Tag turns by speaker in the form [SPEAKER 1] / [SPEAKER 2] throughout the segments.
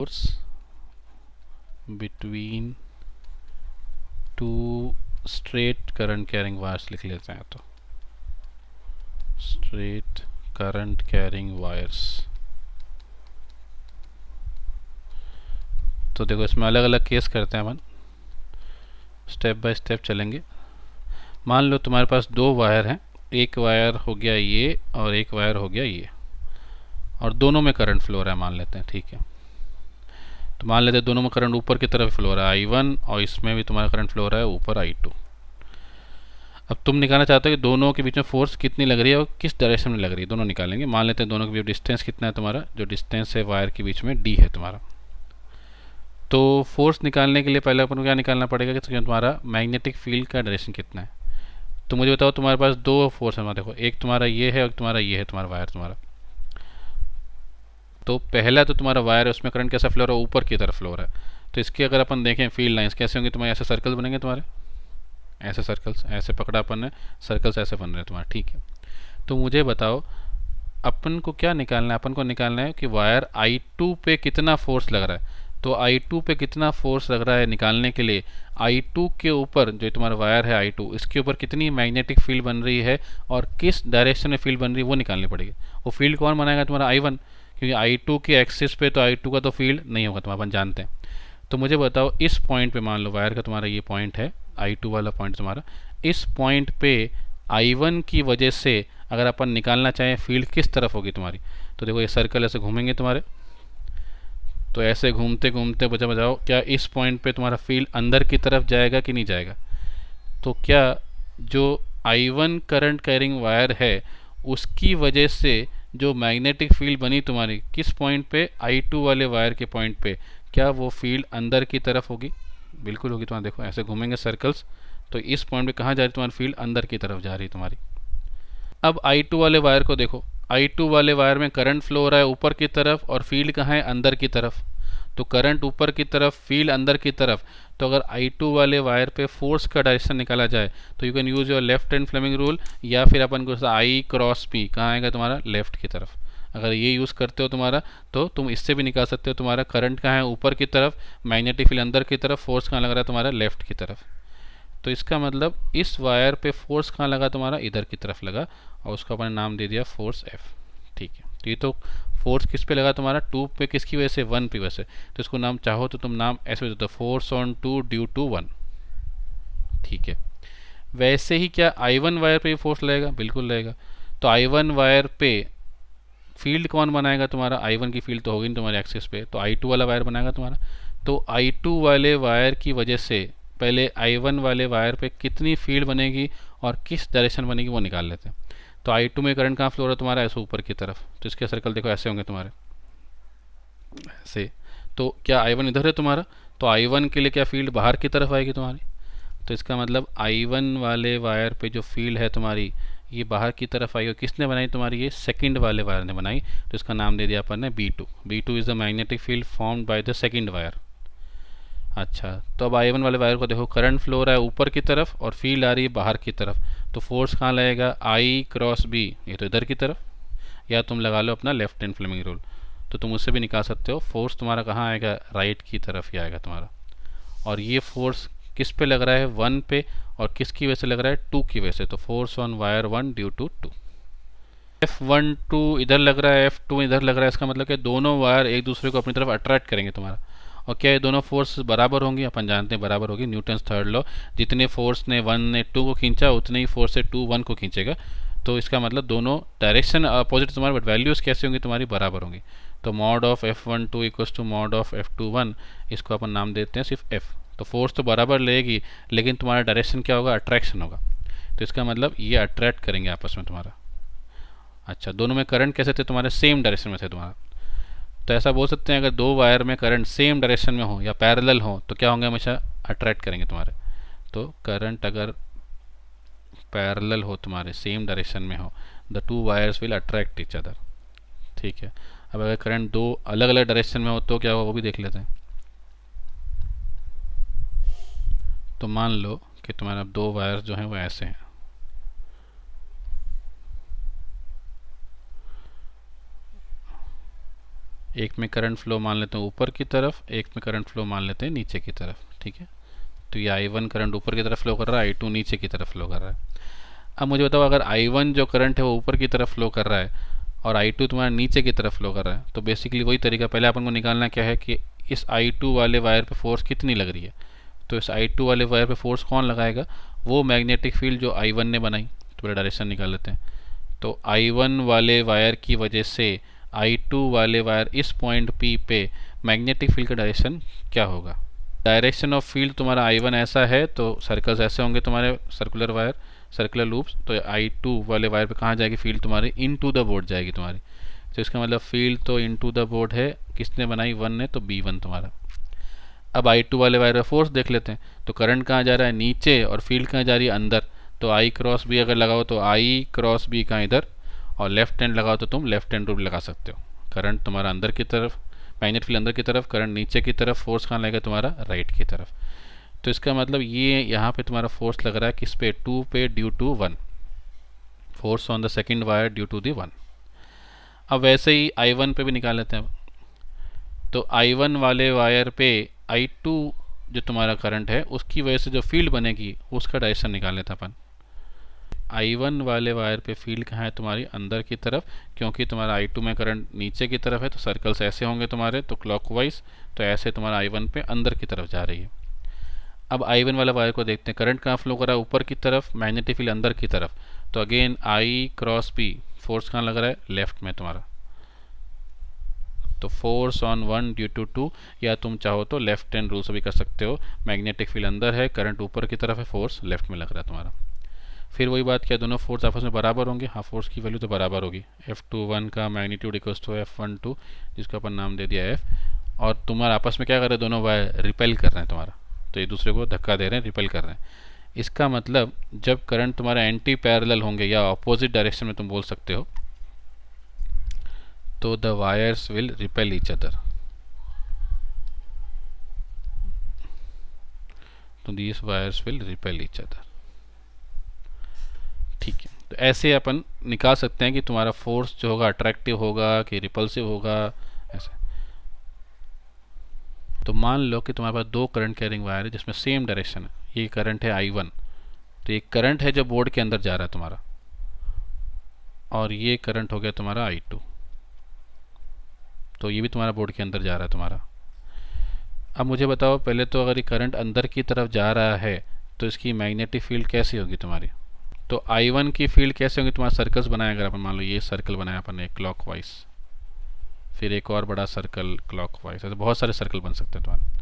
[SPEAKER 1] Force between two straight current carrying wires लिख लेते हैं। तो स्ट्रेट करंट कैरिंग वायर्स, तो देखो इसमें अलग अलग केस करते हैं अपन, स्टेप बाय स्टेप चलेंगे। मान लो तुम्हारे पास दो वायर हैं, एक वायर हो गया ये और एक वायर हो गया ये, और दोनों में करंट फ्लो रहा है मान लेते हैं, ठीक है। तो मान लेते हैं दोनों में करंट ऊपर की तरफ फ्लो रहा है I1, और इसमें भी तुम्हारा करंट फ्लो रहा है ऊपर I2। अब तुम निकालना चाहते हो कि दोनों के बीच में फोर्स कितनी लग रही है और किस डायरेक्शन में लग रही है, दोनों निकालेंगे। मान लेते हैं दोनों के बीच डिस्टेंस कितना है तुम्हारा, जो डिस्टेंस है वायर के बीच में D है तुम्हारा। तो फोर्स निकालने के लिए पहले अपन को क्या निकालना पड़ेगा कि तुम्हारा मैग्नेटिक फील्ड का डायरेक्शन कितना है। तो मुझे बताओ तुम्हारे पास दो फोर्स है, देखो एक तुम्हारा ये है और तुम्हारा ये है, तुम्हारा वायर तुम्हारा। तो पहला तो तुम्हारा वायर है, उसमें करंट कैसा फ्लो रहा है, ऊपर की तरफ फ्लो रहा है। तो इसके अगर अपन देखें फील्ड लाइंस कैसे होंगे तुम्हारे, ऐसे सर्कल बनेंगे तुम्हारे, ऐसे सर्कल्स, ऐसे पकड़ा अपन ने, सर्कल्स ऐसे बन रहे हैं तुम्हारे, ठीक है। तो मुझे बताओ अपन को क्या निकालना है, अपन को निकालना है कि वायर I2 पे कितना फोर्स लग रहा है। तो I2 पे कितना फोर्स लग रहा है निकालने के लिए, I2 के ऊपर जो तुम्हारा वायर है I2, इसके ऊपर कितनी मैग्नेटिक फील्ड बन रही है और किस डायरेक्शन में फील्ड बन रही है वो निकालनी पड़ेगी। वो फील्ड कौन बनाएगा, तुम्हारा I1, क्योंकि I2 के एक्सिस पे तो I2 का तो फील्ड नहीं होगा, तुम अपन जानते हैं। तो मुझे बताओ इस पॉइंट पे, मान लो वायर का तुम्हारा ये पॉइंट है, I2 वाला पॉइंट तुम्हारा, इस पॉइंट पे I1 की वजह से अगर अपन निकालना चाहें फील्ड किस तरफ होगी तुम्हारी। तो देखो ये सर्कल ऐसे घूमेंगे तुम्हारे, तो ऐसे घूमते घूमते बताओ क्या इस पॉइंट पे तुम्हारा फील्ड अंदर की तरफ जाएगा कि नहीं जाएगा। तो क्या जो I1 करंट कैरिंग वायर है उसकी वजह से जो मैग्नेटिक फील्ड बनी तुम्हारी किस पॉइंट पे, I2 वाले वायर के पॉइंट पे, क्या वो फील्ड अंदर की तरफ होगी, बिल्कुल होगी। तुम्हारा देखो ऐसे घूमेंगे सर्कल्स, तो इस पॉइंट पे कहाँ जा रही तुम्हारी फील्ड, अंदर की तरफ जा रही है तुम्हारी। अब I2 वाले वायर को देखो, I2 वाले वायर में करंट फ्लो हो रहा है ऊपर की तरफ और फील्ड कहाँ है, अंदर की तरफ। तो करंट ऊपर की तरफ, फील्ड अंदर की तरफ। तो अगर I2 वाले वायर पे फोर्स का डायरेक्शन निकाला जाए तो you can use your left hand Fleming rule, या फिर अपन को I क्रॉस P कहाँ आएगा तुम्हारा, लेफ्ट की तरफ। अगर ये यूज़ करते हो तुम्हारा, तो तुम इससे भी निकाल सकते हो तुम्हारा करंट कहाँ है, ऊपर की तरफ, मैग्नेटिक फील्ड अंदर की तरफ, फोर्स कहाँ लग रहा है तुम्हारा, लेफ्ट की तरफ। तो इसका मतलब इस वायर पे फोर्स कहाँ लगा तुम्हारा, इधर की तरफ लगा, और उसको अपने नाम दे दिया फोर्स F, ठीक है। तो ये तो फोर्स किस पे लगा तुम्हारा, 2 पे, किसकी वजह से, 1 की वजह से। तो इसको नाम चाहो तो तुम नाम ऐसे दे दो, फोर्स ऑन 2 ड्यू टू 1, ठीक है। वैसे ही क्या I1 वायर पे भी फोर्स लगेगा, बिल्कुल लगेगा। तो I1 वायर पे फील्ड कौन बनाएगा तुम्हारा, I1 की फील्ड तो होगी नहीं तुम्हारे एक्सिस पे, तो I2 वाला वायर बनाएगा तुम्हारा। तो I2 वाले वायर की वजह से पहले I1 वाले वायर पे कितनी फील्ड बनेगी और किस डायरेक्शन बनेगी वो निकाल लेते हैं। तो I2 में करंट कहाँ फ्लो रहा है तुम्हारा, ऐसे ऊपर की तरफ, तो इसके सर्कल देखो ऐसे होंगे तुम्हारे, ऐसे। तो क्या I1 इधर है तुम्हारा, तो I1 के लिए क्या फील्ड बाहर की तरफ आएगी तुम्हारी। तो इसका मतलब I1 वाले वायर पे जो फील्ड है तुम्हारी ये बाहर की तरफ आई, और किसने बनाई तुम्हारी, ये सेकंड वाले वायर ने बनाई। तो इसका नाम दे दिया अपन ने B2। B2 is the magnetic field formed by the second wire. अच्छा, तो अब I1 वाले वायर को देखो, करंट फ्लो हो रहा है ऊपर की तरफ और फील्ड आ रही है बाहर की तरफ। तो फोर्स कहाँ लगेगा, I क्रॉस B, ये तो इधर की तरफ, या तुम लगा लो अपना लेफ्ट हैंड फ्लेमिंग रूल, तो तुम उससे भी निकाल सकते हो। फोर्स तुम्हारा कहाँ आएगा, राइट की तरफ ही आएगा तुम्हारा। और ये फोर्स किस पे लग रहा है, 1 पे, और किसकी वजह से लग रहा है, 2 की वजह से। तो force on wire 1 due to 2। F12 इधर लग रहा है, F2 इधर लग रहा है, इसका मतलब कि दोनों वायर एक दूसरे को अपनी तरफ अट्रैक्ट करेंगे तुम्हारा। और क्या ये दोनों फोर्स बराबर होंगी, अपन जानते हैं बराबर होगी, न्यूटन्स थर्ड लॉ। जितने फोर्स ने 1 ने 2 को खींचा उतने ही फोर्स से 2 1 को खींचेगा। तो इसका मतलब दोनों डायरेक्शन अपोजिट तुम्हारे, बट वैल्यूज़ कैसे होंगी तुम्हारी, बराबर होंगी। तो mod of F12 equals to mod of F21, इसको अपन नाम देते हैं सिर्फ F। तो फोर्स तो बराबर लेगी, लेकिन तुम्हारा डायरेक्शन क्या होगा, अट्रैक्शन होगा। तो इसका मतलब ये अट्रैक्ट करेंगे आपस में तुम्हारा। अच्छा, दोनों में करंट कैसे थे तुम्हारे, सेम डायरेक्शन में थे तुम्हारा। तो ऐसा बोल सकते हैं अगर दो वायर में करंट सेम डायरेक्शन में हो या पैरेलल हो तो क्या होंगे, हमेशा अट्रैक्ट करेंगे तुम्हारे। तो करंट अगर पैरेलल हो तुम्हारे, सेम डायरेक्शन में हो, the two wires will attract each other, ठीक है। अब अगर करंट दो अलग अलग डायरेक्शन में हो तो क्या होगा वो भी देख लेते हैं। तो मान लो कि तुम्हारे दो वायर्स जो हैं वो ऐसे हैं, एक में करंट फ्लो मान लेते हैं ऊपर की तरफ, एक में करंट फ्लो मान लेते हैं नीचे की तरफ, ठीक है। तो ये I1 करंट ऊपर की तरफ फ्लो कर रहा है, I2 नीचे की तरफ फ्लो कर रहा है। अब मुझे बताओ, अगर I1 जो करंट है वो ऊपर की तरफ फ्लो कर रहा है और I2 तुम्हारा नीचे की तरफ फ्लो कर रहा है, तो बेसिकली वही तरीका, पहले अपन को निकालना क्या है कि इस I2 वाले वायर पे फोर्स कितनी लग रही है। तो इस I2 वाले वायर पे फोर्स कौन लगाएगा, वो मैग्नेटिक फील्ड जो I1 ने बनाई। तो पहले डायरेक्शन निकाल लेते हैं। तो I1 वाले वायर की वजह से I2 वाले वायर इस पॉइंट P पे मैग्नेटिक फील्ड का डायरेक्शन क्या होगा। डायरेक्शन ऑफ फील्ड तुम्हारा I1 ऐसा है तो सर्कल्स ऐसे होंगे तुम्हारे, सर्कुलर वायर, सर्कुलर लूप्स। तो I2 वाले वायर पे कहाँ जाएगी फील्ड तुम्हारी, इनटू द बोर्ड जाएगी तुम्हारी। तो इसका मतलब फील्ड तो इनटू द बोर्ड है, किसने बनाई, 1 ने, तो B1 तुम्हारा। अब I2 वाले वायर का फोर्स देख लेते हैं। तो करंट कहाँ जा रहा है, नीचे, और फील्ड कहाँ जा रही है, अंदर। तो I क्रॉस B अगर लगाओ तो I क्रॉस B कहाँ, इधर, और लेफ्ट हैंड लगाओ तो तुम लेफ्ट हैंड रूल लगा सकते हो। करंट तुम्हारा अंदर की तरफ, मैग्नेट फील्ड अंदर की तरफ, करंट नीचे की तरफ, फोर्स कहाँ लगेगा तुम्हारा, राइट की तरफ। तो इसका मतलब ये यहाँ पे तुम्हारा फोर्स लग रहा है किस पे, 2 पे, due to 1, force on the second wire due to the 1। अब वैसे ही I1 पे भी निकाल लेते हैं। तो I1 वाले वायर पे I2 जो तुम्हारा करंट है उसकी वजह से जो फील्ड बनेगी उसका डायरेक्शन निकाल लेते हैं अपन। I1 वाले वायर पे फील्ड कहाँ है तुम्हारी, अंदर की तरफ, क्योंकि तुम्हारा I2 में करंट नीचे की तरफ है तो सर्कल्स ऐसे होंगे तुम्हारे, तो क्लॉकवाइज, तो ऐसे तुम्हारा I1 पे अंदर की तरफ जा रही है। अब I1 वाला वायर को देखते हैं, करंट कहाँ फ्लो कर रहा है, ऊपर की तरफ, मैग्नेटिक फील्ड अंदर की तरफ। तो again I cross B, force कहाँ लग रहा है, लेफ्ट में तुम्हारा। तो फोर्स ऑन 1 ड्यू टू 2, या तुम चाहो तो लेफ्ट हैंड रूल से भी कर सकते हो। मैग्नेटिक फील्ड अंदर है, करंट ऊपर की तरफ है, फोर्स लेफ्ट में लग रहा है तुम्हारा। फिर वही बात, क्या दोनों फोर्स आपस में बराबर होंगे, हाँ फोर्स की वैल्यू तो बराबर होगी। F21 का मैग्नीट्यूड इक्वल्स टू F12, जिसको अपन नाम दे दिया F। और तुम्हारा आपस में क्या कर रहे हैं, दोनों वायर रिपेल कर रहे हैं तुम्हारा, तो एक दूसरे को धक्का दे रहे हैं, रिपेल कर रहे हैं। इसका मतलब जब करंट तुम्हारा एंटी पैरेलल होंगे या अपोजिट डायरेक्शन में तुम बोल सकते हो, तो the wires will repel each other. तो these wires will repel each other, ठीक है। तो ऐसे अपन निकाल सकते हैं कि तुम्हारा फोर्स जो होगा अट्रैक्टिव होगा कि रिपल्सिव होगा, ऐसे। तो मान लो कि तुम्हारे पास दो करंट कैरिंग वायर है जिसमें सेम डायरेक्शन है। ये करंट है I1, तो ये करंट है जो बोर्ड के अंदर जा रहा है तुम्हारा, और ये करंट हो गया तुम्हारा I2, तो ये भी तुम्हारा बोर्ड के अंदर जा रहा है तुम्हारा। अब मुझे बताओ पहले तो, अगर ये करंट अंदर की तरफ जा रहा है तो इसकी मैग्नेटिक फील्ड कैसी होगी तुम्हारी। तो I1 की फील्ड कैसे होगी, तुम्हारा सर्कल्स बनाया, अगर अपन मान लो ये सर्कल बनाया अपन ने क्लॉकवाइज, फिर एक और बड़ा सर्कल क्लॉकवाइज, ऐसे बहुत सारे सर्कल बन सकते हैं तुम्हारे।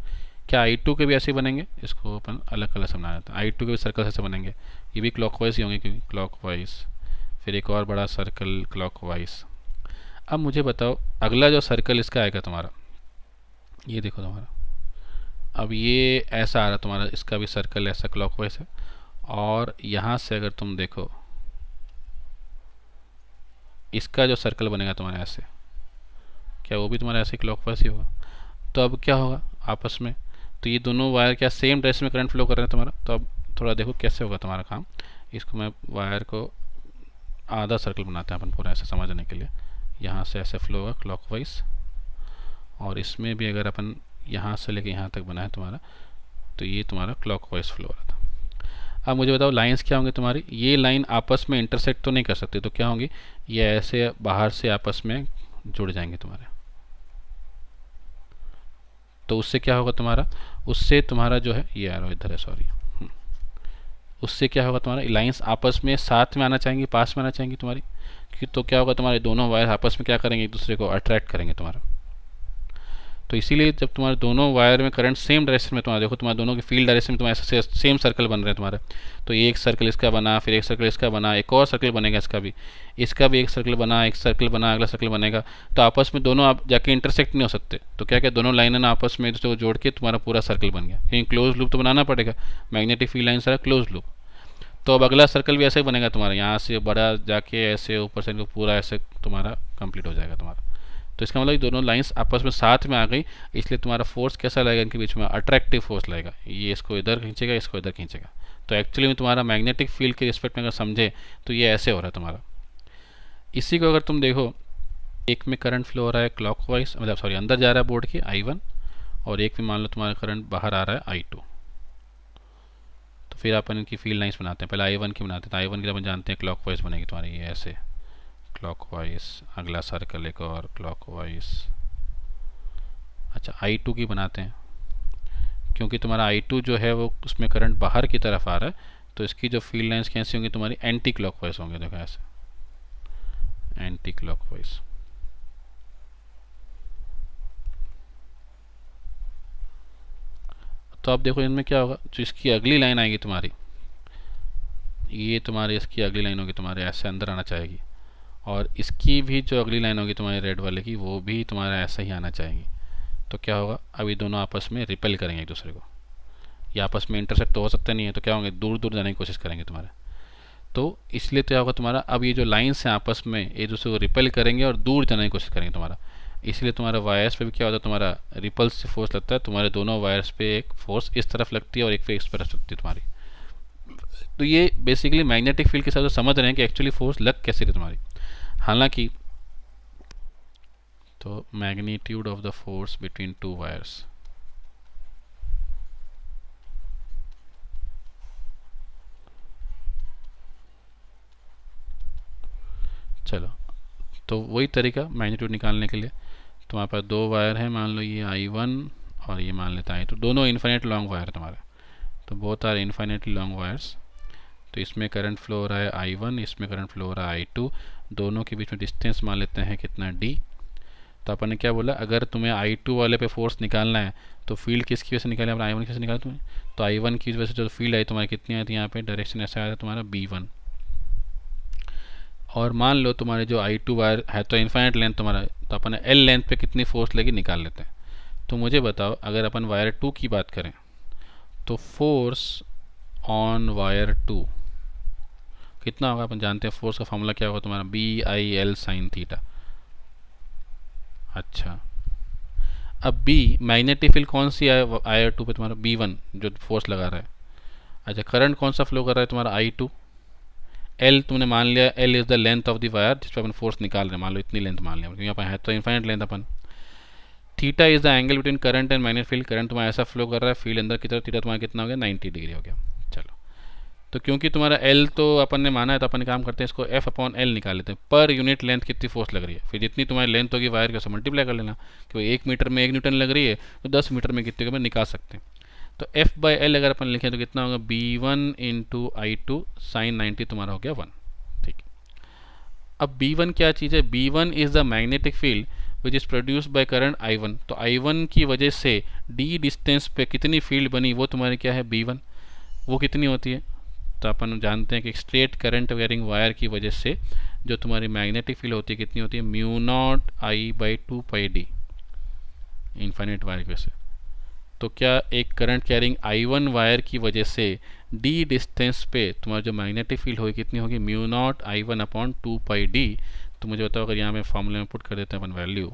[SPEAKER 1] क्या I2 के भी ऐसे ही बनेंगे, इसको अपन अलग अलग समझा देते हैं। I2 के भी सर्कल ऐसे बनेंगे, ये भी क्लॉकवाइज ही होंगे क्योंकि क्लॉकवाइज, फिर एक और बड़ा सर्कल क्लॉकवाइज। अब मुझे बताओ अगला जो सर्कल इसका आएगा तुम्हारा, ये देखो तुम्हारा, अब ये ऐसा आ रहा तुम्हारा, इसका भी सर्कल ऐसा क्लॉकवाइज है। और यहाँ से अगर तुम देखो इसका जो सर्कल बनेगा तुम्हारा ऐसे, क्या वो भी तुम्हारा ऐसे क्लॉकवाइज ही होगा। तो अब क्या होगा आपस में, तो ये दोनों वायर क्या सेम डायरेक्शन में करंट फ्लो कर रहे हैं तुम्हारा। तो अब थोड़ा देखो कैसे होगा तुम्हारा काम। इसको मैं वायर को आधा सर्कल बनाते हैं अपन पूरा ऐसे समझने के लिए। यहाँ से ऐसे फ्लो होगा क्लॉकवाइज, और इसमें भी अगर अपन यहाँ से लेके यहाँ तक बनाए तुम्हारा, तो ये तुम्हारा क्लॉकवाइज फ्लो हो रहा था। अब मुझे बताओ लाइंस क्या होंगी तुम्हारी, ये लाइन आपस में इंटरसेक्ट तो नहीं कर सकती, तो क्या होंगी, ये ऐसे बाहर से आपस में जुड़ जाएंगे तुम्हारे। तो उससे क्या होगा तुम्हारा, उससे तुम्हारा जो है ये आ रहा इधर है, सॉरी, उससे क्या होगा तुम्हारा, लाइंस आपस में साथ में आना चाहेंगी, पास में आना चाहेंगी तुम्हारी, क्योंकि तो क्या होगा तुम्हारे दोनों वायर आपस में क्या करेंगे, एक दूसरे को अट्रैक्ट करेंगे तुम्हारा। तो इसीलिए जब तुम्हारे दोनों वायर में करंट सेम डायरेक्शन में, तुम्हारा देखो तुम्हारे दोनों की फील्ड डायरेक्शन में तुम्हारे ऐसे सेम सर्कल बन रहे हैं तुम्हारे। तो एक सर्कल इसका बना, फिर एक सर्कल इसका बना, एक और सर्कल बनेगा इसका भी एक सर्कल बना, एक सर्कल बना, अगला सर्कल बनेगा। तो आपस में दोनों आप जाके इंटरसेक्ट नहीं हो सकते, तो क्या क्या दोनों लाइनें आपस में एक दूसरे को जोड़ के तुम्हारा पूरा सर्कल बन गया, कहीं क्लोज लूप तो बनाना पड़ेगा, मैग्नेटिक फील्ड लाइन सारा क्लोज लूप। तो अब अगला सर्कल भी ऐसे ही बनेगा तुम्हारा, यहाँ से बड़ा जाके ऐसे ऊपर से पूरा ऐसे तुम्हारा कंप्लीट हो जाएगा तुम्हारा। तो इसका मतलब दोनों लाइंस आपस में साथ में आ गई, इसलिए तुम्हारा फोर्स कैसा लगेगा इनके बीच में, अट्रैक्टिव फोर्स लगेगा, ये इसको इधर खींचेगा, इसको इधर खींचेगा। तो एक्चुअली में तुम्हारा मैग्नेटिक फील्ड के रिस्पेक्ट में अगर समझे तो ये ऐसे हो रहा है तुम्हारा। इसी को अगर तुम देखो एक में करंट फ्लो हो रहा है क्लॉकवाइज, मतलब सॉरी अंदर जा रहा है बोर्ड के I1, और एक में मान लो तुम्हारा करंट बाहर आ रहा है I2। तो फिर अपन इनकी फील्ड लाइंस बनाते हैं। पहले I1 की बनाते हैं। तो I1 की अपन जानते हैं क्लॉकवाइज बनेगी तुम्हारी ये ऐसे, क्लॉकवाइज, अगला सर्कल एक और क्लॉकवाइज। अच्छा I2 की बनाते हैं, क्योंकि तुम्हारा I2 जो है वो उसमें करंट बाहर की तरफ आ रहा है, तो इसकी जो फील्ड लाइंस कैसी होंगी तुम्हारी एंटी क्लॉकवाइज होंगे। देखो ऐसे एंटी क्लॉकवाइज। तो अब देखो इनमें क्या होगा, जो इसकी अगली लाइन आएगी तुम्हारी, ये तुम्हारी इसकी अगली लाइन होगी तुम्हारे ऐसे अंदर आना चाहेगी, और इसकी भी जो अगली लाइन होगी तुम्हारे रेड वाले की, वो भी तुम्हारा ऐसा ही आना चाहेगी। तो क्या होगा, अभी दोनों आपस में रिपेल करेंगे एक दूसरे को। ये आपस में इंटरसेक्ट तो हो सकता नहीं है, तो क्या होंगे, दूर दूर जाने की कोशिश करेंगे तुम्हारे। तो इसलिए क्या होगा तुम्हारा, अब ये जो लाइन्स हैं आपस में एक दूसरे को रिपेल करेंगे और दूर जाने की कोशिश करेंगे तुम्हारा। इसलिए तुम्हारा वायर्स पे भी क्या होता है, तुम्हारा रिपल्स फोर्स लगता है। तुम्हारे दोनों वायर्स पे एक फोर्स इस तरफ लगती है और एक पे इस तरफ लगती है तुम्हारी। तो ये बेसिकली मैग्नेटिक फील्ड के साथ समझ रहे हैं कि एक्चुअली फोर्स लग कैसे रही तुम्हारी। हालांकि तो magnitude of the force between two wires, चलो तो वही तरीका मैग्नीट्यूड निकालने के लिए। तुम्हारे पास दो वायर हैं, मान लो ये I1 और ये मान लेता है, तो दोनों इन्फिनिट लॉन्ग वायर तुम्हारे, तो both are infinitely long wires. तो इसमें करंट फ्लो हो रहा है I1, इसमें करंट फ्लो हो रहा है I2, दोनों के बीच में डिस्टेंस मान लेते हैं कितना D। तो अपन ने क्या बोला, अगर तुम्हें I2 वाले पे फोर्स निकालना है तो फील्ड किसकी वजह से निकाले, अपना I1 की वजह से निकाला तुम्हें। तो I1 की वजह से जो फील्ड आई तुम्हारी कितनी आई थी, यहाँ पे डायरेक्शन ऐसा आया था तुम्हारा B1। और मान लो तुम्हारे जो I2 वायर है तो इन्फाइनाइट लेंथ तुम्हारा, तो अपन L लेंथ पे कितनी फोर्स लगी निकाल लेते हैं। तो मुझे बताओ, अगर अपन वायर 2 की बात करें तो फोर्स ऑन वायर 2 कितना होगा। अपन जानते हैं फोर्स का फॉर्मूला क्या होगा तुम्हारा, BIL sin थीटा। अच्छा, अब B मैग्नेटिक फील्ड कौन सी है वायर 2 पे तुम्हारा, B1 जो फोर्स लगा रहा है। अच्छा, करंट कौन सा फ्लो कर रहा है तुम्हारा I2। L तुमने मान लिया, L is the length of the wire जिस पर अपन फोर्स निकाल रहे हैं, मान लो इतनी लेंथ मान लिया, क्योंकि यहाँ पर है तो infinite length upon. Theta is the angle between current and magnetic field, current तुम्हारा ऐसा फ्लो कर रहा है, फील्ड अंदर की तरफ, थीटा तुम्हारा कितना हो गया, 90 डिग्री हो गया। चलो, तो क्योंकि तुम्हारा L तो अपन ने माना है, तो अपन काम करते हैं इसको F/L निकाल लेते हैं। पर यूनिट लेंथ कितनी फोर्स लग रही है, फिर जितनी तुम्हारी लेंथ होगी वायर के, मल्टीप्लाई कर लेना, क्योंकि 1 मीटर में 1 न्यूटन लग रही है, तो 10 मीटर में कितने को निकाल सकते हैं। तो F/L अगर अपन लिखें तो कितना होगा, B1 इंटू I2 साइन 90 तुम्हारा हो गया 1। ठीक, अब B1 क्या चीज़ है, B1 is the magnetic field which is produce by current I1। तो I1 की वजह से D डिस्टेंस पे कितनी फील्ड बनी, वो तुम्हारी क्या है, B1। वो कितनी होती है, तो अपन जानते हैं कि स्ट्रेट करंट वेयरिंग वायर की वजह से जो तुम्हारी मैग्नेटिक फील्ड होती है कितनी होती है, μ0I/2πD, इन्फाइनाइट वायर की वजह से। तो क्या एक करंट कैरिंग I1 वायर की वजह से D डिस्टेंस पे तुम्हारी जो मैग्नेटिक फील्ड होगी कितनी होगी, μ0I1/2πD। तो मुझे बताओ, अगर यहाँ में फॉर्मूले में पुट कर देते हैं अपन वैल्यू,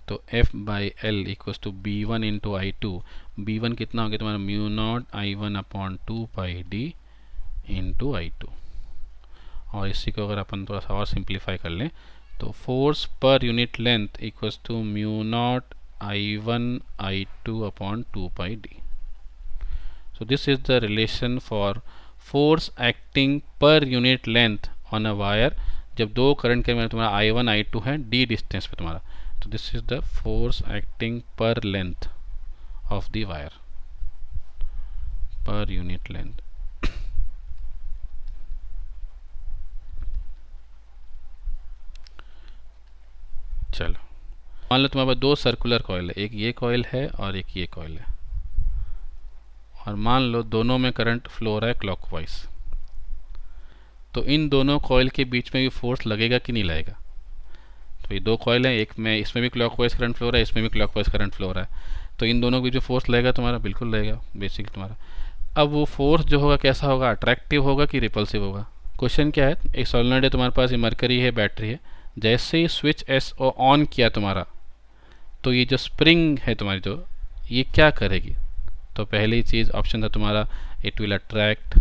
[SPEAKER 1] तो F/L equals to B1 into I2। B1 कितना हो गया तुम्हारा, μ0I1/2πD इंटू I2। और इसी को अगर अपन थोड़ा सा और सिंप्लीफाई कर लें तो फोर्स पर unit length equals to μ0I1/I2/2πD। So this is the relation for force acting per unit length on a wire, जब दो करंट के में तुम्हारा I1 I2 है D डिस्टेंस पे तुम्हारा। तो this is the force acting per length of the wire, per unit length. चलो, मान लो तुम्हारे पास दो सर्कुलर कॉइल है, एक ये कॉइल है और एक ये कॉइल है, और मान लो दोनों में करंट फ्लो हो रहा है क्लॉकवाइज। तो इन दोनों कॉइल के बीच में भी फोर्स लगेगा कि नहीं लगेगा। तो ये दो कॉइल हैं, एक में इसमें भी क्लॉकवाइज करंट फ्लो हो रहा है, इसमें भी क्लॉकवाइज करंट फ्लो हो रहा है, तो इन दोनों के बीच जो फोर्स लगेगा तुम्हारा, बिल्कुल लगेगा बेसिक तुम्हारा। अब वो फोर्स जो होगा कैसा होगा, अट्रैक्टिव होगा कि रिपल्सिव होगा। क्वेश्चन क्या है, एक सोलेनोइड है तुम्हारे पास, ये मरकरी है, बैटरी है, जैसे ही स्विच S ऑन किया तुम्हारा, तो ये जो स्प्रिंग है तुम्हारी जो, ये क्या करेगी। तो पहली चीज़ ऑप्शन था तुम्हारा, इट विल अट्रैक्ट,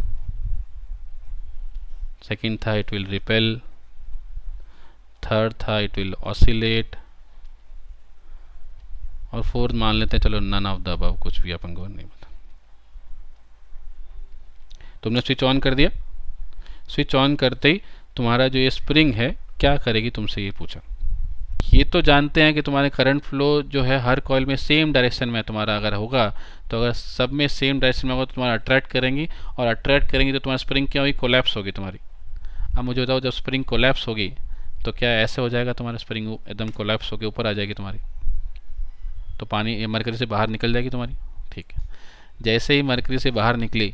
[SPEAKER 1] सेकंड था इट विल रिपेल, थर्ड था इट विल ऑसिलेट, और फोर्थ मान लेते हैं चलो नन ऑफ द अबव, कुछ भी अपन को नहीं पता। तुमने स्विच ऑन कर दिया, स्विच ऑन करते ही तुम्हारा जो ये स्प्रिंग है क्या करेगी, तुमसे ये पूछा। ये तो जानते हैं कि तुम्हारे करंट फ्लो जो है हर कॉइल में सेम डायरेक्शन में तुम्हारा अगर होगा, तो अगर सब में सेम डायरेक्शन में होगा तो तुम्हारा अट्रैक्ट करेंगी, और अट्रैक्ट करेंगी तो तुम्हारी स्प्रिंग क्या होगी, कोलैप्स होगी तुम्हारी। अब मुझे बताओ, जब स्प्रिंग कोलैप्स होगी तो क्या ऐसे हो जाएगा, तुम्हारा स्प्रिंग एकदम कोलैप्स होकर ऊपर आ जाएगी तुम्हारी, तो पानी ये मरकरी से बाहर निकल जाएगी तुम्हारी। ठीक है, जैसे ही मरकरी से बाहर निकली,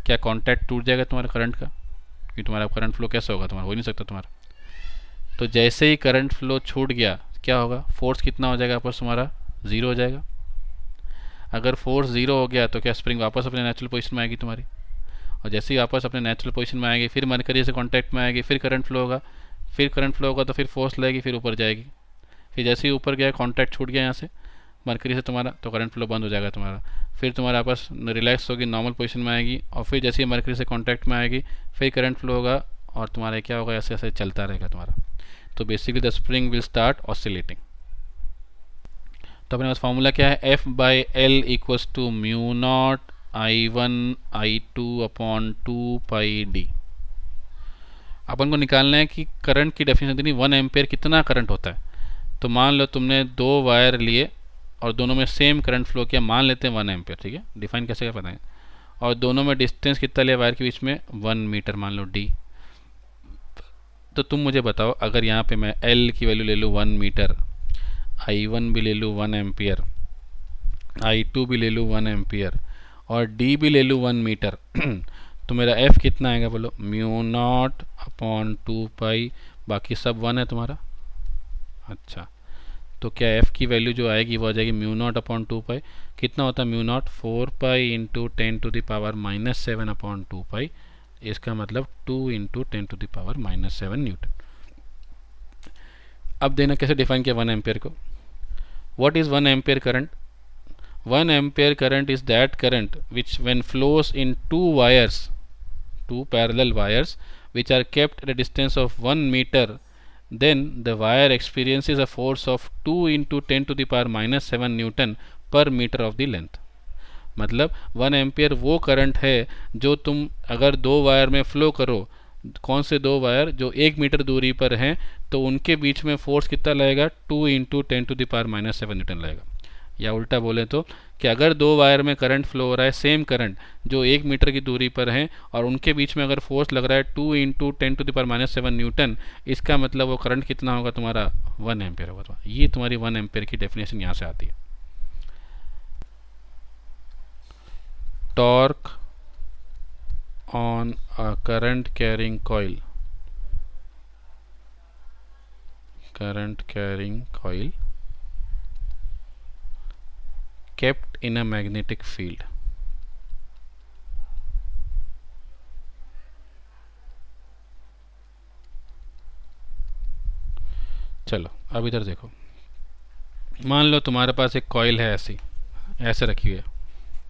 [SPEAKER 1] क्या कॉन्टैक्ट टूट जाएगा तुम्हारे करंट का, क्योंकि तुम्हारा करंट फ्लो कैसे होगा, तुम्हारा हो नहीं सकता तुम्हारा। तो जैसे ही करंट फ्लो छूट गया, क्या होगा, फोर्स कितना हो जाएगा आपस तुम्हारा, ज़ीरो हो जाएगा। अगर फोर्स ज़ीरो हो गया तो क्या स्प्रिंग वापस अपने नेचुरल पोजीशन में आएगी तुम्हारी, और जैसे ही वापस अपने नेचुरल पोजीशन में आएगी, फिर मरकरी से कांटेक्ट में आएगी, फिर करंट फ्लो होगा, फिर करंट फ्लो होगा तो फिर फोर्स लगेगी, फिर ऊपर जाएगी। फिर जैसे ही ऊपर गया, कांटेक्ट छूट गया यहाँ से मरकरी से तुम्हारा, तो करंट फ्लो बंद हो जाएगा तुम्हारा। फिर तुम्हारा आपस रिलैक्स होगी, नॉर्मल पोजीशन में आएगी, और फिर जैसे ही मरकरी से कांटेक्ट में आएगी फिर करंट फ्लो होगा, और तुम्हारा क्या होगा, ऐसे ऐसे चलता रहेगा तुम्हारा। तो basically the spring will start oscillating. तो अपने पास फॉर्मूला क्या है, F by L equals to mu not I1 I2 upon 2 pi D. अपन को निकालना है कि करंट की डेफिनेशन देनी, 1 एम्पेयर कितना करंट होता है। तो मान लो तुमने दो वायर लिए और दोनों में सेम करंट फ्लो किया, मान लेते हैं 1 एम्पेयर, ठीक है, डिफाइन कैसे कर पता है, और दोनों में डिस्टेंस कितना लिया वायर के बीच में, 1 मीटर मान लो डी। तो तुम मुझे बताओ, अगर यहाँ पे मैं L की वैल्यू ले लूँ 1 मीटर, I1 भी ले लूँ 1 एम्पियर, I2 भी ले लूँ 1 एम्पियर, और D भी ले लूँ 1 मीटर तो मेरा F कितना आएगा बोलो, म्यू नॉट अपॉन 2 पाई, बाकी सब 1 है तुम्हारा। अच्छा, तो क्या F की वैल्यू जो आएगी वो आ जाएगी म्यू नॉट अपॉन 2 पाई, कितना होता है mu naught, 4 pi into 10 to the power -7 upon 2 pi, इसका मतलब 2 into 10 to the power -7 newton. अब देना कैसे डिफाइन किया 1 एम्पेयर को, what is 1 ampere current, 1 ampere current is that current which when flows in two parallel wires which are kept at a distance of 1 meter, then the wire experiences a force of 2 into 10 to the power -7 Newton per meter of the length। मतलब 1 ampere वो current है जो तुम अगर दो wire में flow करो, कौन से दो वायर, जो 1 मीटर दूरी पर हैं, तो उनके बीच में फोर्स कितना लगेगा, 2 into 10 to the power -7 newton लगेगा। या उल्टा बोले तो कि अगर दो वायर में करंट फ्लो हो रहा है, सेम करंट जो 1 मीटर की दूरी पर है, और उनके बीच में अगर फोर्स लग रहा है 2 into 10 to the power -7 newton, इसका मतलब वो करंट कितना होगा तुम्हारा, 1 एम्पेयर होगा। तो ये तुम्हारी 1 एम्पेयर की डेफिनेशन यहाँ से आती है। Torque on a current carrying coil, current carrying coil kept in a magnetic field। चलो अब इधर देखो, मान लो तुम्हारे पास एक कॉइल है, ऐसे रखी हुई है,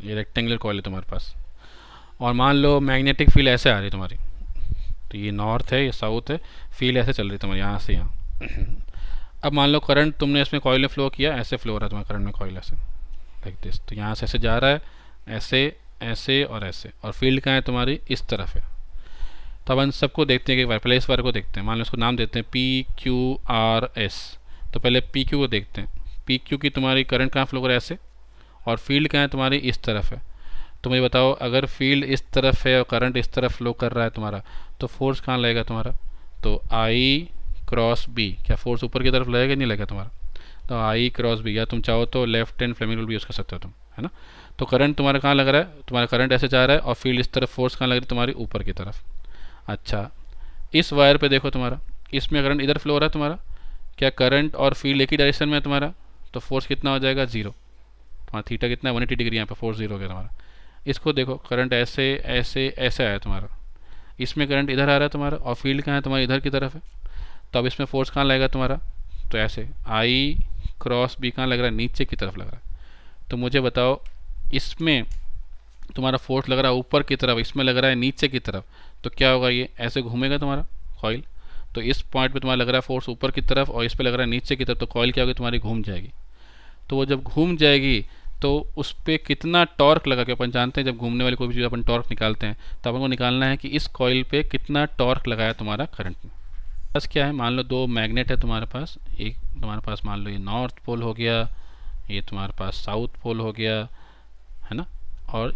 [SPEAKER 1] ये रेक्टेंगुलर कॉइल है तुम्हारे पास, और मान लो मैग्नेटिक फील्ड ऐसे आ रही है तुम्हारी, तो ये नॉर्थ है, ये साउथ है, फील्ड ऐसे चल रही है तुम्हारी यहाँ से यहाँ अब मान लो करंट तुमने इसमें कॉइल में फ्लो किया, ऐसे फ्लो हो रहा है तुम्हारा करंट में कॉइल ऐसे, लाइक दिस, तो यहाँ से ऐसे जा रहा है, ऐसे ऐसे और ऐसे, और फील्ड कहाँ है तुम्हारी, इस तरफ है। तो अब हम सबको देखते हैं, एक बार पहले इस वायर को देखते हैं, मान लो इसको नाम देते हैं PQRS। तो पहले PQ को देखते हैं, PQ की तुम्हारी करंट कहाँ फ्लो कर रहा है, ऐसे, और फील्ड कहाँ है तुम्हारी, इस तरफ है। तो मुझे बताओ, अगर फील्ड इस तरफ है और करंट इस तरफ फ्लो कर रहा है तुम्हारा, तो फोर्स कहाँ लगेगा तुम्हारा, तो I क्रॉस B, क्या फोर्स ऊपर की तरफ लगेगा नहीं लगेगा तुम्हारा, तो I क्रॉस B, या तुम चाहो तो लेफ्ट हैंड फ्लेमिंग रूल भी यूज़ कर सकते हो तुम, है ना। तो करंट तुम्हारा कहाँ लग रहा है, तुम्हारा करंट ऐसे जा रहा है, और फील्ड इस तरफ, फोर्स कहाँ लग रही है तुम्हारी, ऊपर की तरफ। अच्छा, इस वायर पे देखो तुम्हारा, इसमें करंट इधर फ्लो हो रहा है तुम्हारा, क्या करंट और फील्ड एक ही डायरेक्शन में है तुम्हारा, तो फोर्स कितना हो जाएगा, 0। तुम्हारा थीटा कितना है, 180 डिग्री, यहाँ पे फोर्स 0 हो गया तुम्हारा। इसको देखो, करंट ऐसे ऐसे ऐसे आया तुम्हारा, इसमें करंट इधर आ रहा है तुम्हारा, और फील्ड कहाँ है तुम्हारी, इधर की तरफ है, तो अब इसमें फोर्स कहाँ लगेगा तुम्हारा, तो ऐसे I क्रॉस B कहाँ लग रहा है, नीचे की तरफ लग रहा है। तो मुझे बताओ, इसमें तुम्हारा फोर्स लग रहा है ऊपर की तरफ, इसमें लग रहा है नीचे की तरफ, तो क्या होगा, ये ऐसे घूमेगा तुम्हारा कॉइल, तो इस पॉइंट पे तुम्हारा लग रहा है फोर्स ऊपर की तरफ और इस पे लग रहा है नीचे की तरफ, तो कॉइल क्या होगी तुम्हारी, घूम जाएगी। तो वो जब घूम जाएगी तो उस पर कितना टॉर्क लगा के, अपन जानते हैं जब घूमने वाली कोई भी चीज़ अपन टॉर्क निकालते हैं, तो अपन को निकालना है कि इस कॉइल पे कितना टॉर्क लगाया तुम्हारा करंट में। बस क्या है, मान लो दो मैग्नेट है तुम्हारे पास, एक तुम्हारे पास मान लो ये नॉर्थ पोल हो गया, ये तुम्हारे पास साउथ पोल हो गया, है ना, और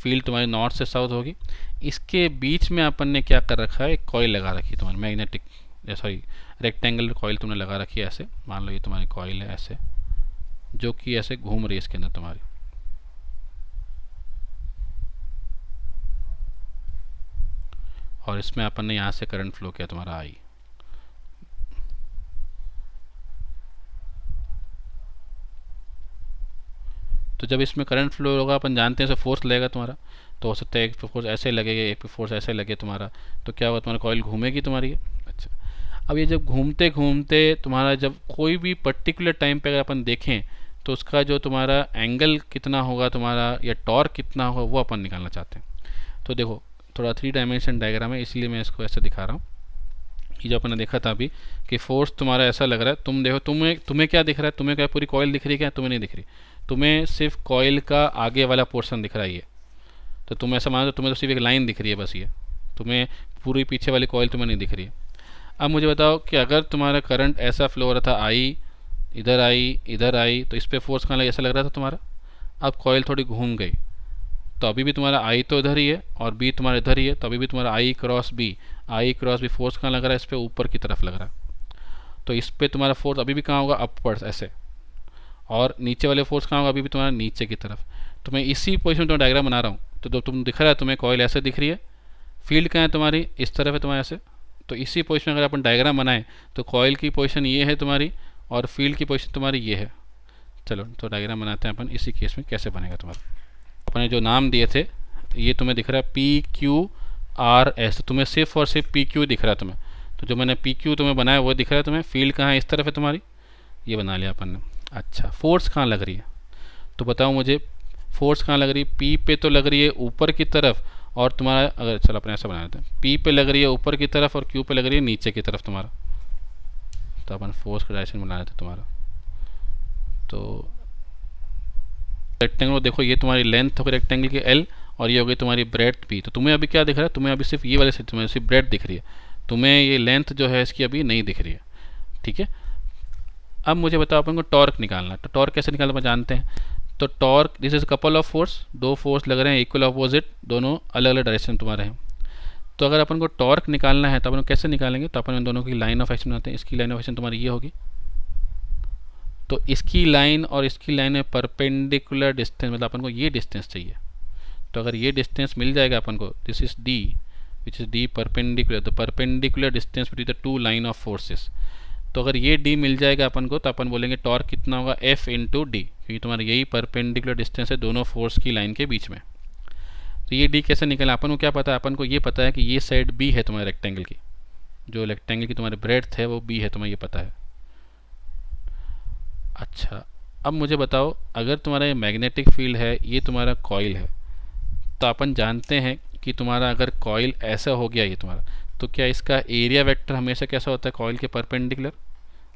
[SPEAKER 1] फील्ड तुम्हारी नॉर्थ से साउथ होगी। इसके बीच में अपन ने क्या कर रखा है, एक कॉइल लगा रखी है तुम्हारी मैग्नेटिक, सॉरी रेक्टेंगल कॉइल तुमने लगा रखी है ऐसे, मान लो ये तुम्हारी कॉइल है ऐसे, जो कि ऐसे घूम रही है इसके अंदर तुम्हारी। और इसमें अपन ने यहाँ से करंट फ्लो किया तुम्हारा आई। तो जब इसमें करंट फ्लो होगा, अपन जानते हैं इसे फोर्स लगेगा तुम्हारा, तो हो सकता है एक पे फोर्स ऐसे लगेगा, एक पे फोर्स ऐसे लगे तुम्हारा, तो क्या होगा, तुम्हारा कॉइल घूमेगी तुम्हारी ये। अच्छा, अब ये जब घूमते घूमते तुम्हारा जब कोई भी पर्टिकुलर टाइम पे अगर अपन देखें, तो उसका जो तुम्हारा एंगल कितना होगा तुम्हारा, या टॉर्क कितना होगा, वो अपन निकालना चाहते हैं। तो देखो थोड़ा 3 डायमेंशन डायग्राम है, इसलिए मैं इसको ऐसे दिखा रहा हूँ। ये जो अपने देखा था अभी कि फोर्स तुम्हारा ऐसा लग रहा है, तुम देखो तुम्हें क्या दिख रहा है, तुम्हें क्या पूरी कॉइल दिख रही है, क्या तुम्हें नहीं दिख रही, तुम्हें सिर्फ कॉइल का आगे वाला पोर्शन दिख रहा है ये। तो तुम ऐसा मानो तो तुम्हें तो सिर्फ एक लाइन दिख रही है बस, ये तुम्हें पूरी पीछे वाली कॉइल तुम्हें नहीं दिख रही है। अब मुझे बताओ कि अगर तुम्हारा करंट ऐसा फ्लो हो रहा था, आई इधर आई इधर आई, तो इस पर फोर्स कहाँ लगा, ऐसा लग रहा था तुम्हारा। अब कॉइल थोड़ी घूम गई, तो अभी भी तुम्हारा आई तो इधर ही है और बी तुम्हारा इधर ही है, तो अभी भी तुम्हारा आई क्रॉस बी फोर्स कहाँ लग रहा है, इस पर ऊपर की तरफ लग रहा है। तो इस पर तुम्हारा फोर्स अभी भी कहाँ होगा, अपवर्ड्स ऐसे, और नीचे वाले फोर्स कहाँ होगा, अभी भी तुम्हारा नीचे की तरफ। तो मैं इसी पोजीशन में डायग्राम बना रहा हूँ, तो जब तुम दिख रहा है तुम्हें कॉइल ऐसे दिख रही है, फील्ड कहाँ है तुम्हारी, इस तरफ है तुम्हारे ऐसे। तो इसी पोजीशन में अगर अपन डायग्राम बनाएं, तो कॉइल की पोजीशन ये है तुम्हारी और फील्ड की पोजीशन तुम्हारी ये है। चलो तो डायग्राम बनाते हैं अपन, इसी केस में कैसे बनेगा तुम्हारा। अपने जो नाम दिए थे, ये तुम्हें दिख रहा है PQRS, तो तुम्हें सिर्फ और सिर्फ PQ दिख रहा है तुम्हें। तो जो मैंने PQ तुम्हें बनाया वो दिख रहा है तुम्हें। फील्ड कहाँ है, इस तरफ है तुम्हारी, ये बना लिया अपन ने। अच्छा, फोर्स कहाँ लग रही है, तो बताओ मुझे फोर्स कहाँ लग रही है। P पे तो लग रही है ऊपर की तरफ, और तुम्हारा अगर चलो अपने ऐसा बना लेते हैं, P पे लग रही है ऊपर की तरफ और Q पे लग रही है नीचे की तरफ तुम्हारा। तो अपन फोर्स का डायरेक्शन बना लेते तुम्हारा। तो रेक्टेंगल देखो, ये तुम्हारी लेंथ होगी रेक्टेंगल की L, और ये होगी तुम्हारी ब्रेड्थ भी। तो तुम्हें अभी क्या दिख रहा है, तुम्हें अभी सिर्फ ये वाले से तुम्हें सिर्फ ब्रेड्थ दिख रही है, तुम्हें ये लेंथ जो है इसकी अभी नहीं दिख रही है। ठीक है, अब मुझे बताओ अपन को टॉर्क निकालना है। तो टॉर्क कैसे निकालना अपन जानते हैं। तो torque, this is couple of force, दो फोर्स लग रहे हैं इक्वल अपोजिट, दोनों अलग अलग डायरेक्शन तुम्हारे हैं। तो अगर अपन को टॉर्क निकालना है तो अपन कैसे निकालेंगे, तो अपन दोनों की लाइन ऑफ एक्शन बनाते हैं। इसकी लाइन ऑफ एक्शन तुम्हारी ये होगी, तो इसकी लाइन और इसकी लाइन में परपेंडिकुलर डिस्टेंस, मतलब अपन को ये डिस्टेंस चाहिए। तो अगर ये डिस्टेंस मिल जाएगा अपन को, this is D which is D perpendicular, the perpendicular distance between the two line of forces. तो अगर ये D मिल जाएगा अपन को, तो अपन बोलेंगे टॉर्क कितना होगा, F इंटू डी, क्योंकि तुम्हारा यही परपेंडिकुलर डिस्टेंस है दोनों फोर्स की लाइन के बीच में। तो ये D कैसे निकला, अपन को क्या पता है, अपन को ये पता है कि ये साइड B है तुम्हारे रेक्टेंगल की, जो रेक्टेंगल की तुम्हारी ब्रेड्थ है वो B है, तुम्हें ये पता है। अच्छा, अब मुझे बताओ, अगर तुम्हारा ये मैग्नेटिक फील्ड है, ये तुम्हारा कॉइल है, तो अपन जानते हैं कि तुम्हारा अगर कॉइल ऐसा हो गया ये तुम्हारा, तो क्या इसका एरिया वेक्टर हमेशा कैसा होता है, कॉइल के परपेंडिकुलर।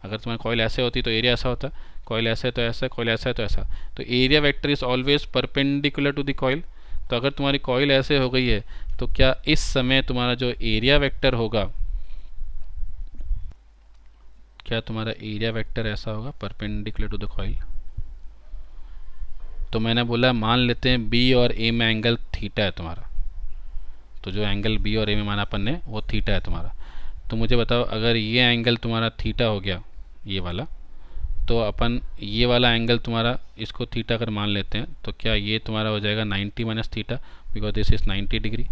[SPEAKER 1] अगर तुम्हारी कॉइल ऐसे होती तो एरिया ऐसा होता, कॉइल ऐसा है तो ऐसा, कॉइल ऐसा है तो ऐसा। तो area vector is always perpendicular to the coil. तो अगर तुम्हारी कॉइल ऐसे हो गई है, तो क्या इस समय तुम्हारा जो एरिया वेक्टर होगा, क्या तुम्हारा एरिया वेक्टर ऐसा होगा परपेंडिकुलर टू द कॉइल। तो मैंने बोला मान लेते हैं B और A में एंगल थीटा है तुम्हारा, तो जो एंगल B और A में माना अपन ने वो थीटा है तुम्हारा। तो मुझे बताओ, अगर ये एंगल तुम्हारा थीटा हो गया ये वाला, तो अपन ये वाला एंगल तुम्हारा इसको थीटा अगर मान लेते हैं, तो क्या ये तुम्हारा हो जाएगा 90 minus theta, because this is 90 degree.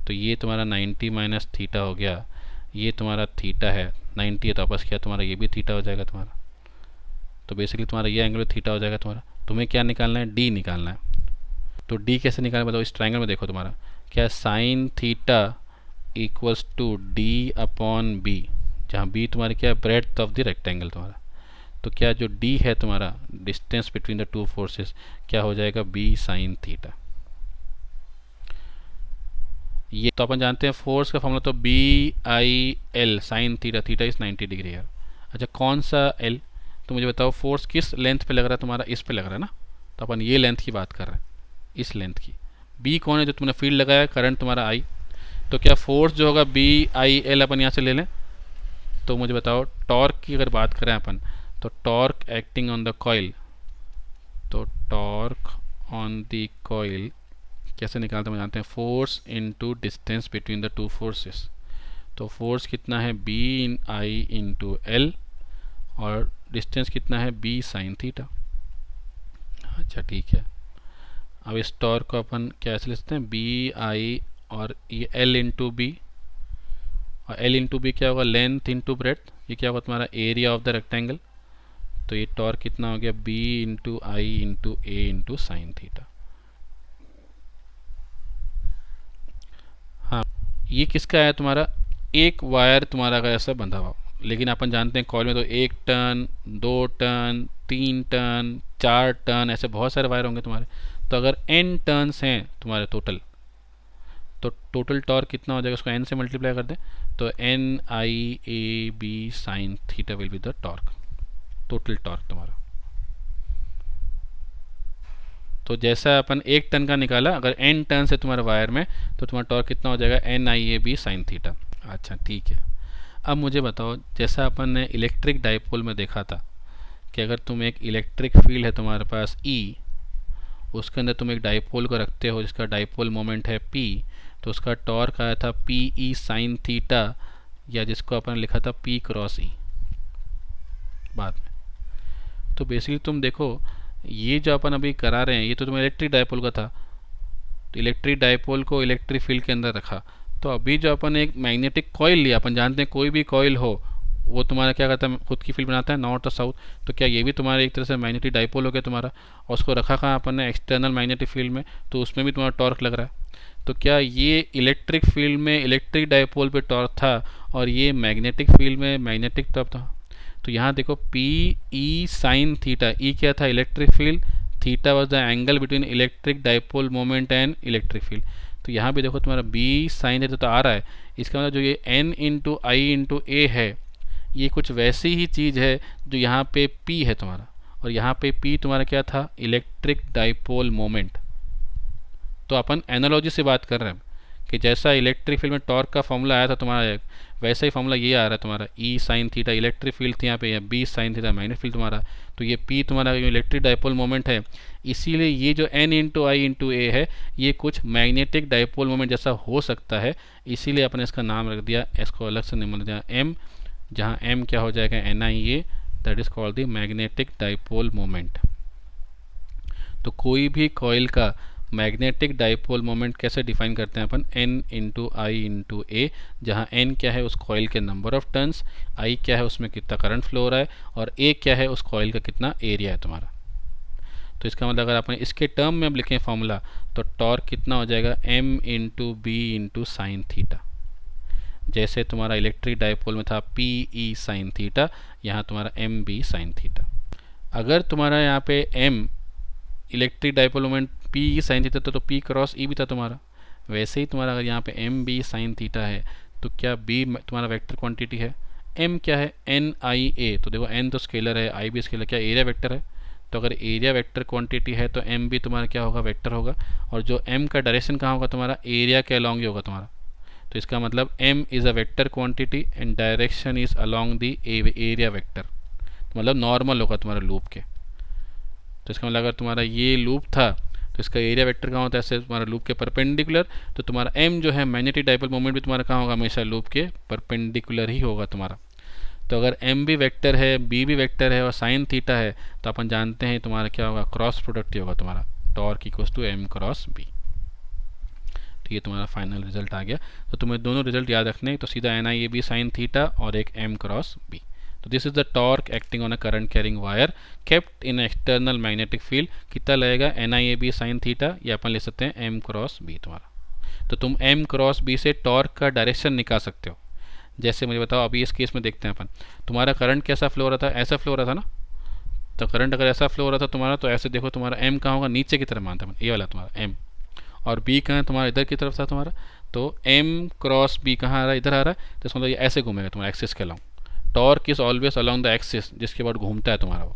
[SPEAKER 1] तो ये तुम्हारा 90 माइनस थीटा हो गया, ये तुम्हारा थीटा है 90 है, तो आपस क्या तुम्हारा ये भी थीटा हो जाएगा तुम्हारा। तो बेसिकली तुम्हारा ये एंगल थीटा हो जाएगा तुम्हारा। तुम्हें क्या निकालना है, D निकालना है। तो D कैसे निकालना बताओ, इस ट्रायंगल में देखो तुम्हारा क्या sine theta equals to D upon B, जहाँ B तुम्हारी क्या है, ब्रेड्थ ऑफ द रेक्टेंगल तुम्हारा। तो क्या जो D है तुम्हारा distance between the two forces, क्या हो जाएगा B साइन थीटा। ये तो अपन जानते हैं फोर्स का फॉर्मूला तो B I L sine theta, theta is 90 degree है। अच्छा कौन सा एल, तो मुझे बताओ फोर्स किस लेंथ पे लग रहा है तुम्हारा, इस पे लग रहा है ना, तो अपन ये लेंथ की बात कर रहे हैं, इस लेंथ की। बी कौन है जो तुमने फील्ड लगाया, करंट तुम्हारा आई, तो क्या फोर्स जो होगा बी आई एल अपन यहाँ से ले लें। तो मुझे बताओ टॉर्क की अगर बात करें अपन, तो torque acting on the coil, तो टॉर्क ऑन द कॉइल कैसे निकालते हैं जानते हैं, force into distance between the two forces. तो फोर्स कितना है be in I into L, और डिस्टेंस कितना है बी साइन थीटा। अच्छा ठीक है, अब इस टॉर्क को अपन कैसे लिखते हैं, बी आई और ये एल इंटू बी, और एल इंटू बी क्या होगा, लेंथ इंटू ब्रेड्थ, ये क्या होगा तुम्हारा एरिया ऑफ द रेक्टेंगल। तो ये टॉर्क कितना हो गया B into I into A into sine theta. हाँ ये किसका है तुम्हारा, एक वायर तुम्हारा अगर ऐसा बंधा हुआ, लेकिन अपन जानते हैं कॉइल में तो 1 टन 2 टन 3 टन 4 टन ऐसे बहुत सारे वायर होंगे तुम्हारे। तो अगर n टर्न्स हैं तुम्हारे टोटल, तो टोटल टॉर्क कितना हो जाएगा, उसको n से मल्टीप्लाई कर दें, तो N I A B sine theta will be the torque, total torque तुम्हारा। तो जैसा अपन 1 टन का निकाला, अगर n टर्न्स है तुम्हारे वायर में, तो तुम्हारा टॉर्क कितना हो जाएगा, N I A B sine theta. अच्छा ठीक है, अब मुझे बताओ जैसा अपन ने इलेक्ट्रिक डाइपोल में देखा था कि अगर तुम एक इलेक्ट्रिक फील्ड है तुम्हारे पास E, उसके अंदर तुम एक डाइपोल को रखते हो जिसका डाइपोल मोमेंट है P, तो उसका टॉर्क आया था पी ई साइन थीटा, या जिसको अपन ने लिखा था P क्रॉस E बाद में। तो बेसिकली तुम देखो ये जो अपन अभी करा रहे हैं ये तो तुम्हें इलेक्ट्रिक डाइपोल का था, तो इलेक्ट्रिक डाइपोल को इलेक्ट्रिक फील्ड के अंदर रखा। तो अभी जो अपन एक मैग्नेटिक कॉइल लिया, अपन जानते हैं कोई भी कॉइल हो वो तुम्हारा क्या करता है, खुद की फील्ड बनाता है नॉर्थ और साउथ, तो क्या ये भी तुम्हारा एक तरह से मैग्नेटिक डाइपोल हो गया तुम्हारा, और उसको रखा कहाँ अपन ने, एक्सटर्नल मैग्नेटिक फील्ड में, तो उसमें भी तुम्हारा टॉर्क लग रहा है। तो क्या ये इलेक्ट्रिक फील्ड में इलेक्ट्रिक डाइपोल पे टॉर्क था, और ये मैग्नेटिक फील्ड में मैग्नेटिक टॉर्क था। तो यहाँ देखो पी ई साइन थीटा, ई क्या था electric field, theta was the angle between electric dipole moment and electric field. तो यहाँ भी देखो तुम्हारा बी साइन थीटा तो आ रहा है, इसका मतलब जो ये एन इंटू आई इंटू ए है, ये कुछ वैसी ही चीज़ है जो यहाँ पे P है तुम्हारा, और यहाँ पे P तुम्हारा क्या था, इलेक्ट्रिक डाइपोल मोमेंट। तो अपन एनालॉजी से बात कर रहे हैं कि जैसा इलेक्ट्रिक फील्ड में टॉर्क का फॉर्मूला आया था तुम्हारा एक, वैसा ही फॉर्मूला ये आ रहा है तुम्हारा E sine theta electric field थी यहाँ पे, या B sine theta magnetic field तुम्हारा, तो ये P तुम्हारा इलेक्ट्रिक डाइपोल मोमेंट है। इसीलिए ये जो N इंटू आई इंटू ए है ये कुछ मैग्नेटिक डाइपोल मोमेंट जैसा हो सकता है, इसीलिए अपने इसका नाम रख दिया, इसको अलग से नाम दिया M, जहाँ M क्या हो जाएगा N I A, that is called the magnetic dipole moment. तो कोई भी कॉइल का मैग्नेटिक डाइपोल मोमेंट कैसे डिफाइन करते हैं अपन, N into I into A, जहाँ N क्या है उस कॉइल के नंबर ऑफ टर्न्स, I क्या है उसमें कितना करंट फ्लो हो रहा है, और A क्या है उस कॉइल का कितना एरिया है तुम्हारा। तो इसका मतलब अगर अपन इसके टर्म में अब लिखें फॉर्मूला, तो टॉर्क कितना हो जाएगा M into B into sine theta. जैसे तुम्हारा इलेक्ट्रिक डाइपोल में था पी ई साइन थीटा, यहाँ तुम्हारा एम बी साइन थीटा। अगर तुम्हारा यहाँ पे M electric dipole moment P E sine theta तो पी क्रॉस ई भी था तुम्हारा, वैसे ही तुम्हारा अगर यहाँ पे एम बी साइन थीटा है, तो क्या बी तुम्हारा वेक्टर क्वांटिटी है, एम क्या है एन आई ए, तो देखो एन तो स्केलर है, आई भी स्केलर, क्या एरिया वेक्टर है, तो अगर एरिया वेक्टर क्वांटिटी है तो एम भी तुम्हारा क्या होगा, वेक्टर होगा, और जो एम का डायरेक्शन कहाँ होगा तुम्हारा, एरिया के अलॉन्ग ही होगा तुम्हारा। तो इसका मतलब m is a vector quantity and direction is along the area vector, तो मतलब नॉर्मल होगा तुम्हारा लूप के। तो इसका मतलब अगर तुम्हारा ये लूप था तो इसका एरिया वेक्टर कहाँ होता है, ऐसे तुम्हारा लूप के परपेंडिकुलर, तो तुम्हारा m जो है मैग्नेटिक डाइपोल मोमेंट भी तुम्हारा कहाँ होगा, हमेशा लूप के परपेंडिकुलर ही होगा तुम्हारा। तो अगर m भी वेक्टर है, b भी वेक्टर है और साइन थीटा है, तो अपन जानते हैं तुम्हारा क्या होगा, क्रॉस प्रोडक्ट ही होगा तुम्हारा, torque equals to m cross b। तो ये तुम्हारा फाइनल रिजल्ट आ गया। तो तुम्हें दोनों रिजल्ट याद रखने, तो सीधा N I A B sine theta और एक एम क्रॉस बी। तो this is the torque acting on a current carrying wire kept in external magnetic field. कितना लगेगा N I A B sine theta, या अपन ले सकते हैं एम क्रॉस बी तुम्हारा। तो तुम एम क्रॉस बी से टॉर्क का डायरेक्शन निकाल सकते हो। जैसे मुझे बताओ अभी इस केस में देखते हैं अपन, तुम्हारा करंट कैसा फ्लो हो रहा था, ऐसा फ्लो हो रहा था ना, तो करंट अगर ऐसा फ्लो हो रहा था तुम्हारा, तो ऐसे देखो तुम्हारा एम कहाँ होगा, नीचे की तरफ मानता है ये वाला तुम्हारा एम, और बी कहाँ है तुम्हारा, इधर की तरफ था तुम्हारा, तो एम क्रॉस बी कहाँ आ रहा है, इधर आ रहा है, तो इसका मतलब ये ऐसे घूमेगा तुम्हारा एक्सिस के along. Torque is always along the axis, जिसके बाद घूमता है तुम्हारा वो।